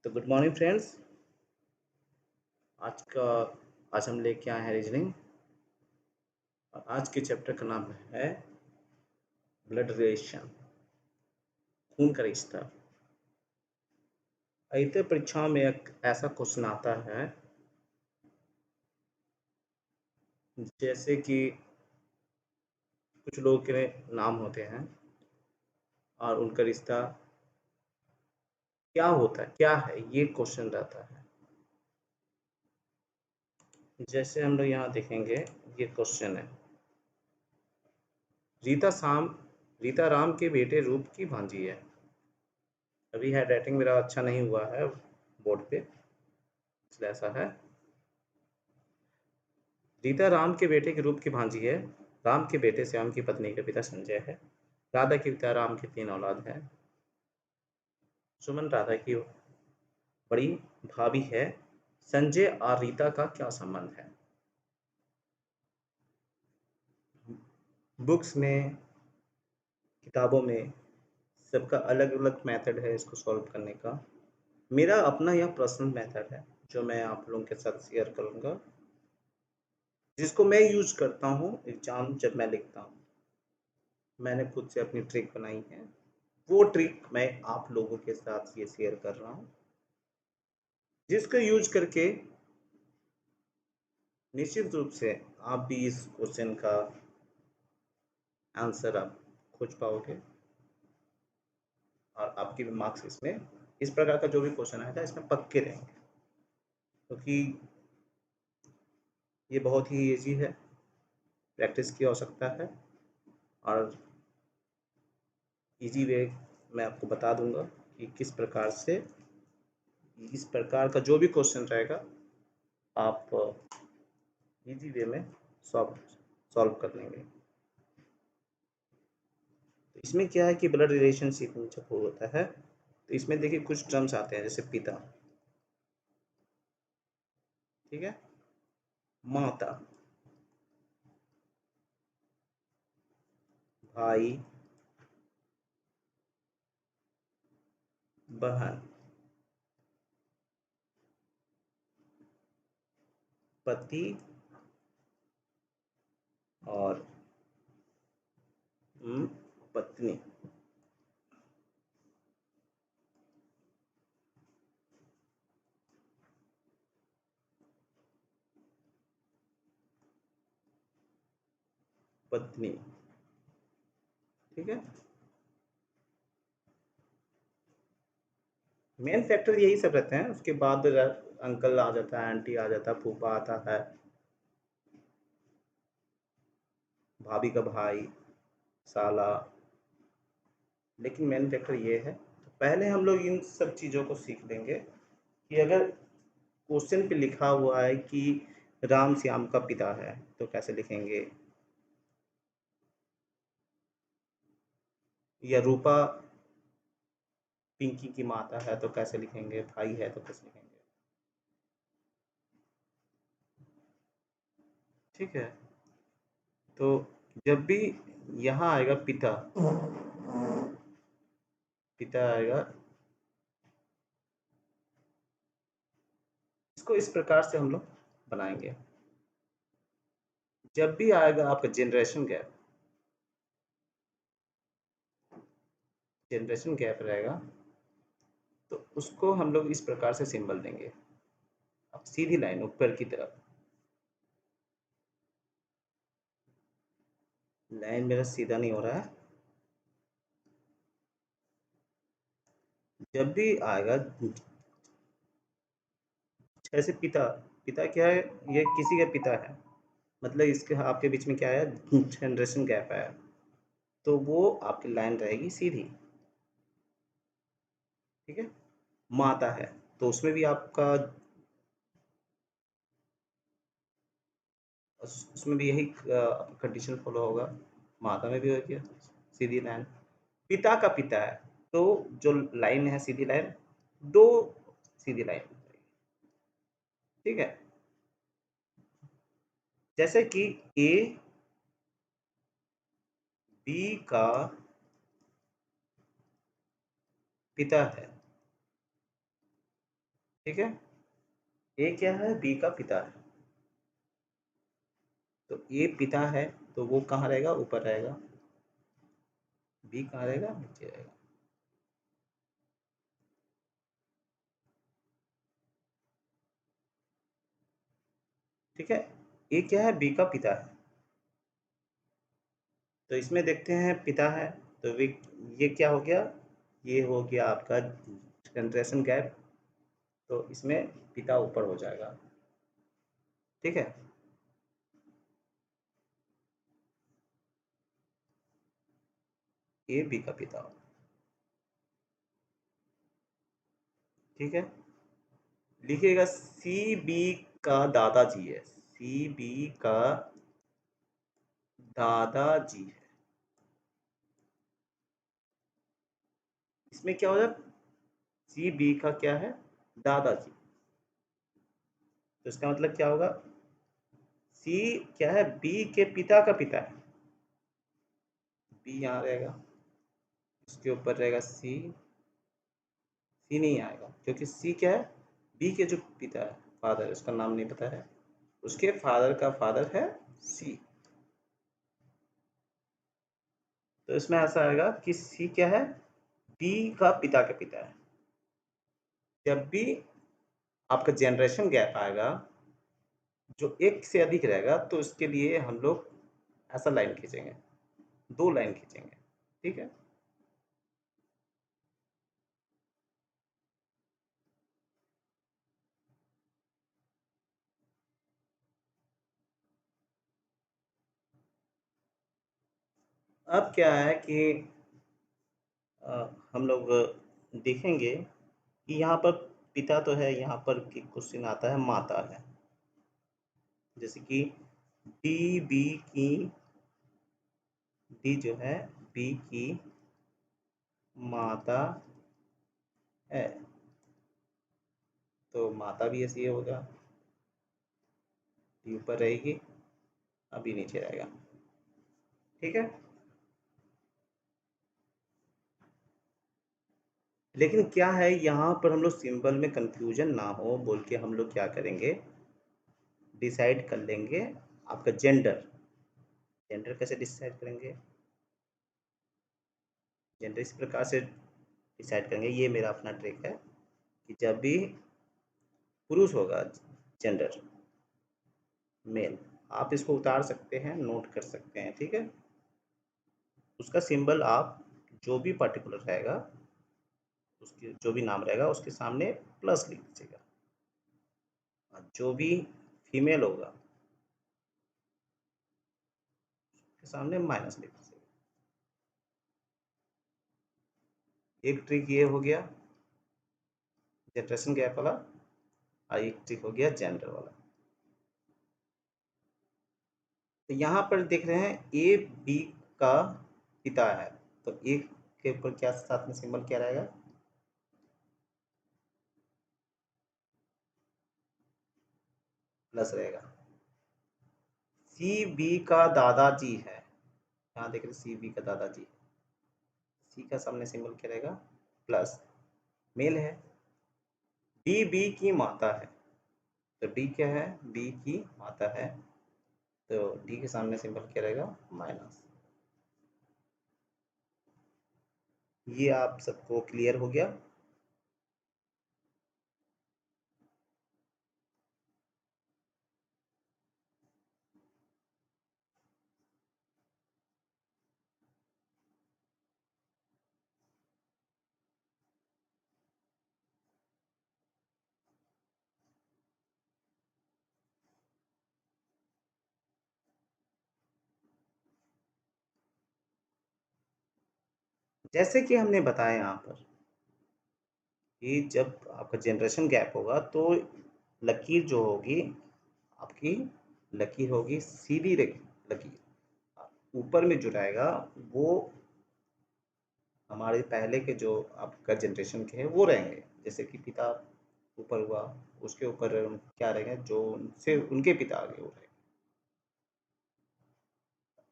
तो good morning friends. आज का आज हम लेके आए हैं रीजनिंग और आज के चैप्टर का नाम है ब्लड रिलेशन, खून का रिश्ता। आईते परीक्षाओं में एक ऐसा क्वेश्चन आता है जैसे कि कुछ लोगों के नाम होते हैं और उनका रिश्ता क्या होता है, क्या है, ये क्वेश्चन रहता है। जैसे हम लोग यहाँ देखेंगे, ये क्वेश्चन है, रीता राम के बेटे रूप की भांजी है। अभी हैंड राइटिंग मेरा अच्छा नहीं हुआ है बोर्ड पे, इसलिए ऐसा है। रीता राम के बेटे के रूप की भांजी है। राम के बेटे श्याम की पत्नी का पिता संजय है। राधा के पिता राम के 3 औलाद हैं। सुमन राधा की बड़ी भाभी है। संजय और रीता का क्या संबंध है? बुक्स में, किताबों में सबका अलग-अलग मेथड है इसको सॉल्व करने का। मेरा अपना यह पर्सनल मेथड है जो मैं आप लोगों के साथ शेयर करूँगा, जिसको मैं यूज़ करता हूँ एग्ज़ाम जब मैं लिखता हूँ। मैंने खुद से अपनी ट्रिक बनाई है, वो ट्रिक मैं आप लोगों के साथ ये शेयर कर रहा हूँ, जिसका यूज़ करके निश्चित रूप से आप भी इस क्वेश्चन का आंसर आप खोज पाओगे और आपके भी मार्क्स इसमें, इस प्रकार का जो भी क्वेश्चन आएगा इसमें पक्के रहेंगे, क्योंकि ये बहुत ही ईजी है, प्रैक्टिस की आवश्यकता है और ईजी वे मैं आपको बता दूंगा कि किस प्रकार से इस प्रकार का जो भी क्वेश्चन रहेगा आप ईजी वे में सॉल्व कर लेंगे। तो इसमें क्या है कि ब्लड रिलेशनशिप जब होता है तो इसमें देखिए कुछ टर्म्स आते हैं, जैसे पिता, ठीक है, माता, भाई, बहन, पति और पत्नी। पत्नी, ठीक है। मेन फैक्टर यही सब रहते हैं, उसके बाद अंकल आ जाता है, आंटी आ जाता है, फूफा आता है, भाभी का भाई, साला। लेकिन मेन फैक्टर ये है, तो पहले हम लोग इन सब चीज़ों को सीख लेंगे कि अगर क्वेश्चन पे लिखा हुआ है कि राम श्याम का पिता है तो कैसे लिखेंगे, या रूपा पिंकी की माता है तो कैसे लिखेंगे, भाई है तो कैसे लिखेंगे, ठीक है। तो जब भी यहाँ आएगा पिता, पिता आएगा, इसको इस प्रकार से हम लोग बनाएंगे। जब भी आएगा आपका जनरेशन गैप रहेगा तो उसको हम लोग इस प्रकार से सिंबल देंगे। अब सीधी लाइन ऊपर की तरफ, लाइन मेरा सीधा नहीं हो रहा है। जब भी आएगा, जैसे पिता, पिता क्या है, ये किसी का पिता है, मतलब इसके आपके बीच में क्या है, जनरेशन गैप है, तो वो आपकी लाइन रहेगी सीधी, ठीक है। माता है तो उसमें भी आपका उसमें भी यही कंडीशन फॉलो होगा, माता में भी हो गया सीधी लाइन। पिता का पिता है तो जो लाइन है सीधी लाइन, दो सीधी लाइन, ठीक है। जैसे कि ए बी का पिता है ठीक है। ए क्या है? बी का पिता है। तो ए पिता है, तो वो कहाँ रहेगा? ऊपर रहेगा। बी कहाँ रहेगा? नीचे रहेगा। ठीक है। ए क्या है? बी का पिता है। तो इसमें देखते हैं पिता है, तो ये क्या हो गया? ये हो गया आपका जनरेशन गैप। तो इसमें पिता ऊपर हो जाएगा। ठीक है। ए बी का पिता हो। ठीक है। लिखिएगा सी बी का दादाजी है। सी बी का दादाजी है। इसमें क्या हो जाए? सी बी का क्या है? दादाजी। तो इसका मतलब क्या होगा? सी क्या है? बी के पिता का पिता है। बी यहाँ रहेगा, इसके ऊपर रहेगा सी। सी नहीं आएगा क्योंकि सी क्या है? बी के जो पिता है, फादर, उसका नाम नहीं पता है, उसके फादर का फादर है सी। तो इसमें ऐसा आएगा कि सी क्या है? बी का पिता का पिता है। जब भी आपका जनरेशन गैप आएगा जो एक से अधिक रहेगा, तो उसके लिए हम लोग ऐसा लाइन खींचेंगे, दो लाइन खींचेंगे। ठीक है। अब क्या है कि हम लोग देखेंगे कि यहाँ पर पिता तो है, यहाँ पर क्वेश्चन आता है माता है। जैसे कि डी बी की, डी जो है बी की माता है, तो माता भी ऐसी होगा। डी ऊपर रहेगी, अभी नीचे रहेगा। ठीक है। लेकिन क्या है, यहाँ पर हम लोग सिंबल में कंफ्यूजन ना हो बोल के हम लोग क्या करेंगे, डिसाइड कर लेंगे आपका जेंडर। जेंडर कैसे डिसाइड करेंगे? जेंडर इस प्रकार से डिसाइड करेंगे, ये मेरा अपना ट्रिक है कि जब भी पुरुष होगा, जेंडर मेल, आप इसको उतार सकते हैं, नोट कर सकते हैं। ठीक है। उसका सिंबल आप जो भी पर्टिकुलर रहेगा, उसके जो भी नाम रहेगा उसके सामने प्लस लिख दीजिएगा, और जो भी फीमेल होगा उसके सामने माइनस लिख दीजिएगा। एक ट्रिक ये हो गया जनरेशन गैप वाला, और एक ट्रिक हो गया जेंडर वाला। तो यहाँ पर देख रहे हैं ए बी का पिता है, तो ए के ऊपर क्या साथ में सिंबल क्या रहेगा? प्लस रहेगा। सी बी का दादाजी है, यहाँ देख रहे सी बी का दादाजी, सी का सामने सिंबल क्या रहेगा? प्लस। मेल है। डी बी की माता है, तो डी क्या है? बी की माता है, तो डी के सामने सिंबल क्या रहेगा? माइनस। ये आप सबको क्लियर हो गया? जैसे कि हमने बताया यहाँ पर कि जब आपका जनरेशन गैप होगा तो लकीर जो होगी आपकी, लकीर होगी सीधी लकीर, ऊपर में जो रहेगा वो हमारे पहले के जो आपका जनरेशन के हैं वो रहेंगे। जैसे कि पिता ऊपर हुआ, उसके ऊपर क्या रहेंगे? जो उनसे उनके पिता आगे वो रहेंगे।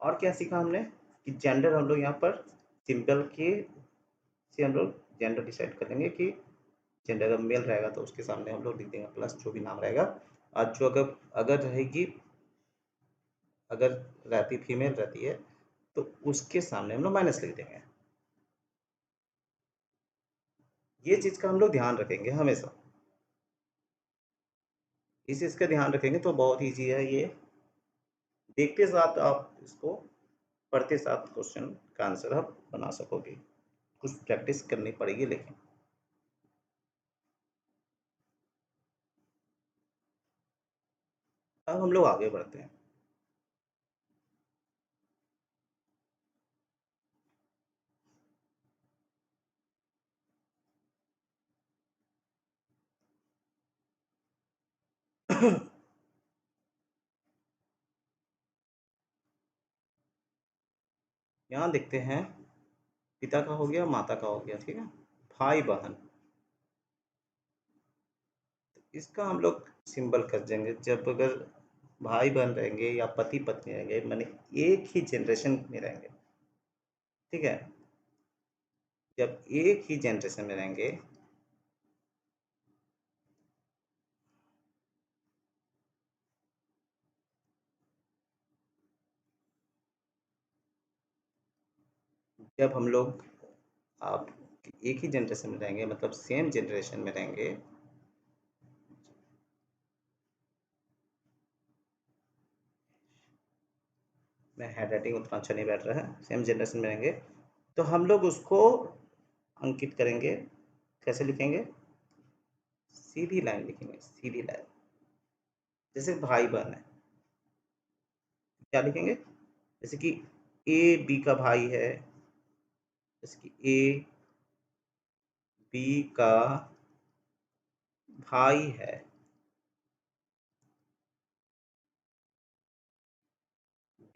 और क्या सीखा हमने कि जेंडर हम लोग यहाँ पर सिंबल के से हम लोग जेंडर डिसाइड करेंगे कि जेंडर अगर मेल रहेगा तो उसके सामने हम लोग लिख देंगे प्लस, जो भी नाम रहेगा। और जो अगर अगर रहेगी, अगर रहती फीमेल रहती है तो उसके सामने हम लोग माइनस लिख देंगे। ये चीज़ का हम लोग ध्यान रखेंगे हमेशा। इस चीज़ का ध्यान रखेंगे तो बहुत ईजी है ये। देखते साथ आप इसको, पढ़ते साथ क्वेश्चन का आंसर आप बना सकोगे। कुछ प्रैक्टिस करनी पड़ेगी लेकिन। अब हम लोग आगे बढ़ते हैं। यहाँ देखते हैं, पिता का हो गया, माता का हो गया, ठीक है, भाई बहन। इसका हम लोग सिंबल कर देंगे। जब अगर भाई बहन रहेंगे या पति पत्नी रहेंगे, माने एक ही जनरेशन में रहेंगे, ठीक है, जब एक ही जनरेशन में रहेंगे जब हम लोग आप एक ही जनरेशन में रहेंगे, मतलब सेम जनरेशन में रहेंगे, मैं हैंड राइटिंग उतना अच्छा नहीं बैठ रहा है, सेम जनरेशन में रहेंगे तो हम लोग उसको अंकित करेंगे। कैसे लिखेंगे? सीधी लाइन लिखेंगे, सीधी लाइन। जैसे भाई बहन है, क्या लिखेंगे? जैसे कि ए बी का भाई है, जैसे कि ए बी का भाई है,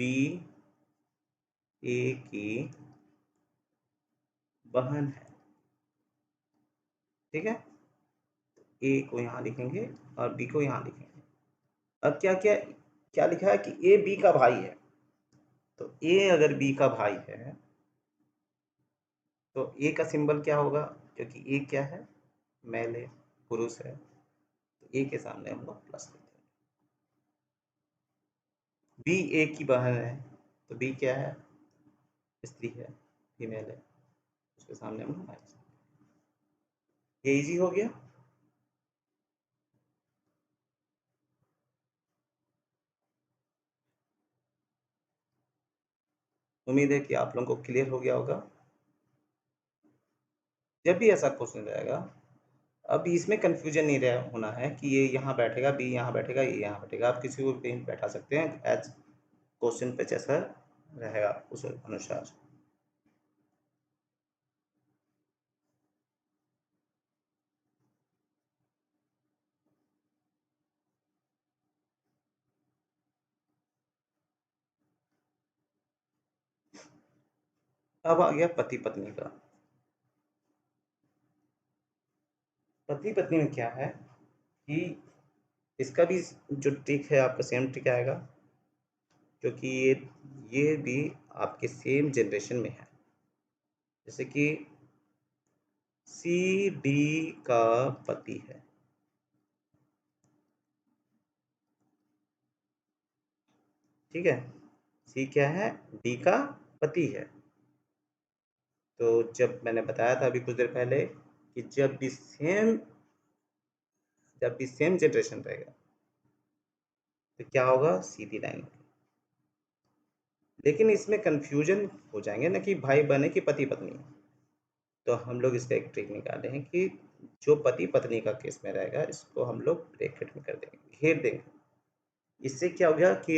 बी ए की बहन है, ठीक है। ए को यहाँ लिखेंगे और बी को यहाँ लिखेंगे। अब क्या क्या क्या लिखा है कि ए बी का भाई है, तो ए अगर बी का भाई है तो ए का सिंबल क्या होगा? क्योंकि ए क्या है? मेल है, पुरुष है, तो ए के सामने हम लोग प्लस लिखते हैं। बी ए की बहन है, तो बी क्या है? स्त्री है, फीमेल है, उसके सामने हम लोग माइनस। ये इजी हो गया। उम्मीद है कि आप लोगों को क्लियर हो गया होगा। जब भी ऐसा क्वेश्चन रहेगा, अब इसमें कंफ्यूजन नहीं रह होना है कि ये यहाँ बैठेगा, बी यहाँ बैठेगा, ये यहाँ बैठेगा। आप किसी को भी कहीं बैठा सकते हैं, एज क्वेश्चन पे जैसा रहेगा उस अनुसार। अब आ गया पति पत्नी का। पति पत्नी में क्या है कि इसका भी जो ट्रिक है आपका सेम ट्रिक आएगा, क्योंकि ये भी आपके सेम जनरेशन में है। जैसे कि सी डी का पति है, ठीक है। सी क्या है? डी का पति है। तो जब मैंने बताया था अभी कुछ देर पहले कि जब भी सेम जनरेशन रहेगा तो क्या होगा? सीधी लाइन होगी। लेकिन इसमें कंफ्यूजन हो जाएंगे ना कि भाई बने कि पति पत्नी है। तो हम लोग इसका एक ट्रिक निकाले हैं कि जो पति पत्नी का केस में रहेगा इसको हम लोग ब्रैकेट में कर देंगे, घेर देंगे। इससे क्या हो गया कि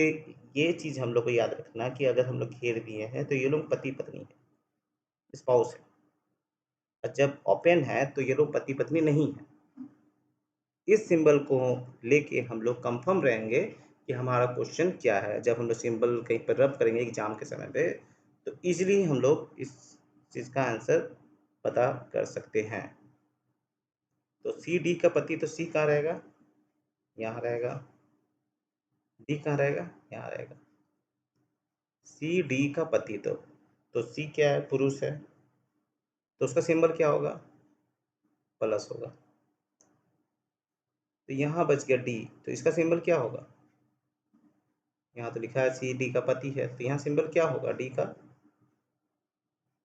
ये चीज़ हम लोग को याद रखना कि अगर हम लोग घेर दिए हैं तो ये लोग पति पत्नी है, स्पाउस है। और जब ओपन है तो ये लोग पति पत्नी नहीं है। इस सिंबल को लेके हम लोग कंफर्म रहेंगे कि हमारा क्वेश्चन क्या है। जब हम लोग सिंबल कहीं पर रब करेंगे एग्जाम के समय पे तो इजीली हम लोग इस चीज़ का आंसर पता कर सकते हैं। तो सी डी का पति, तो सी कहाँ रहेगा? यहाँ रहेगा। डी कहाँ रहेगा? यहाँ रहेगा। सी डी का पति, तो सी क्या है? पुरुष है, तो उसका सिंबल क्या होगा? प्लस होगा। तो यहाँ बच गया डी, तो इसका सिंबल क्या होगा? यहाँ तो लिखा है सी डी का पति है, तो यहाँ सिंबल क्या होगा डी का?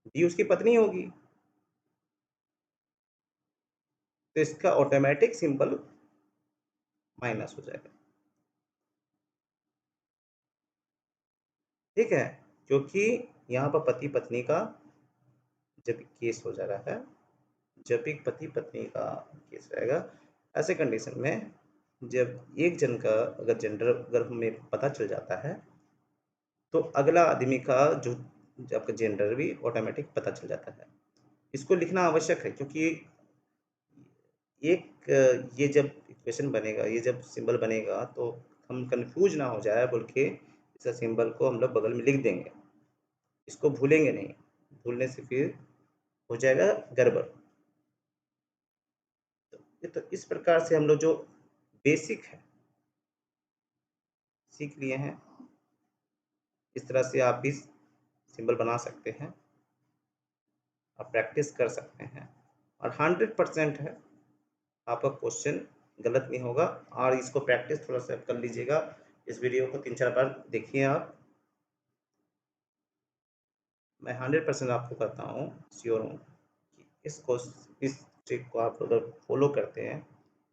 डी उसकी पत्नी होगी, तो इसका ऑटोमेटिक सिंबल माइनस हो जाएगा। ठीक है, क्योंकि यहाँ पर पति पत्नी का जब केस हो जा रहा है, जब एक पति पत्नी का केस रहेगा, ऐसे कंडीशन में जब एक जन का अगर जेंडर अगर हमें पता चल जाता है, तो अगला आदमी का जो आपका जेंडर भी ऑटोमेटिक पता चल जाता है। इसको लिखना आवश्यक है, क्योंकि ये जब इक्वेशन बनेगा, ये जब सिंबल बनेगा, तो हम कंफ्यूज ना हो जाए बोल के इस सिंबल को हम लोग बगल में लिख देंगे, इसको भूलेंगे नहीं, भूलने से फिर हो जाएगा गड़बड़। तो इस प्रकार से हम लोग जो बेसिक है सीख लिए हैं, इस तरह से आप भी सिंबल बना सकते हैं, आप प्रैक्टिस कर सकते हैं, और 100% है आपका क्वेश्चन गलत नहीं होगा। और इसको प्रैक्टिस थोड़ा सा कर लीजिएगा, इस वीडियो को 3-4 बार देखिए आप। मैं 100% आपको कहता हूँ, श्योर हूँ कि इस ट्रिक को आप अगर फॉलो करते हैं,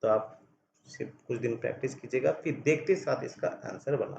तो आप सिर्फ कुछ दिन प्रैक्टिस कीजिएगा, फिर देखते साथ इसका आंसर बना।